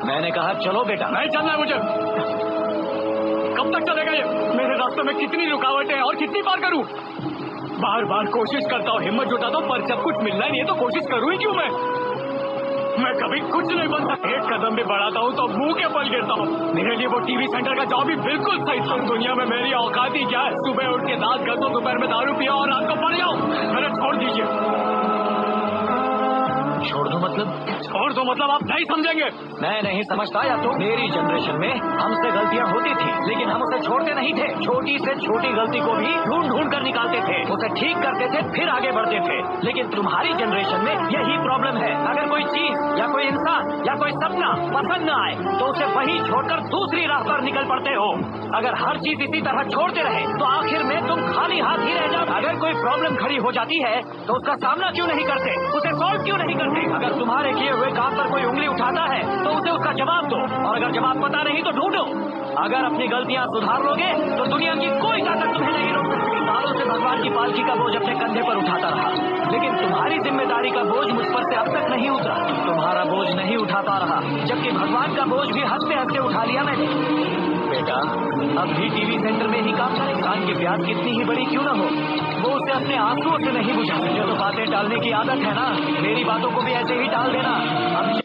मैंने कहा चलो बेटा। नहीं चलना है मुझे। कब तक चलेगा ये? मेरे रास्ते में कितनी रुकावटें हैं और कितनी बार करूं? बार बार कोशिश करता हूँ, हिम्मत जुटाता हूँ, पर जब कुछ मिलना नहीं है तो कोशिश करूँ ही क्यों? मैं कभी कुछ नहीं बन सकता। एक कदम भी बढ़ाता हूँ तो मुंह के बल गिरता हूँ। मेरे लिए वो टीवी सेंटर का जॉब भी बिल्कुल सही था। दुनिया में मेरी औकात ही क्या है? सुबह उठ के दांत घसो, दोपहर में दारू पिया और रात को पड़ जाओ। मैंने छोड़ दीजिए। छोड़ दो मतलब? छोड़ दो मतलब आप नहीं समझेंगे। मैं नहीं समझता या तो मेरी जनरेशन में हमसे गलतियां होती थी, लेकिन हम उसे छोड़ते नहीं थे। छोटी से छोटी गलती को भी ढूंढ ढूंढ कर निकालते थे, उसे ठीक करते थे, फिर आगे बढ़ते थे। लेकिन तुम्हारी जनरेशन में यही प्रॉब्लम है। अगर कोई चीज या कोई इंसान या कोई सपना पसंद न आए तो उसे वही छोड़कर दूसरी राह पर निकल पड़ते हो। अगर हर चीज इसी तरह छोड़ते रहे तो आखिर में तुम खाली हाथ ही रह जाओ। अगर कोई प्रॉब्लम खड़ी हो जाती है तो उसका सामना क्यों नहीं करते, उसे सॉल्व क्यों नहीं करते? अगर तुम्हारे किए हुए काम पर कोई उंगली उठाता है तो उसे उसका जवाब दो, और अगर जवाब पता नहीं तो ढूंढो। अगर अपनी गलतियां सुधार लोगे तो दुनिया की कोई ताकत तुम्हें नहीं रोक सकती। सालों से भगवान की पालकी का बोझ अपने कंधे पर उठाता रहा, लेकिन तुम्हारी जिम्मेदारी का बोझ मुझ पर से अब तक नहीं उतरा। तुम्हारा बोझ नहीं उठाता रहा, जबकि भगवान का बोझ भी हंसते हंसते उठा लिया मैंने। बेटा, अब भी टीवी सेंटर में ही काम करें। इंसान की प्यास कितनी ही बड़ी क्यों न हो, वो उसे अपने आंसुओं से नहीं बुझा सकते। तो बातें टालने की आदत है ना, मेरी बातों को भी ऐसे ही टाल देना। अब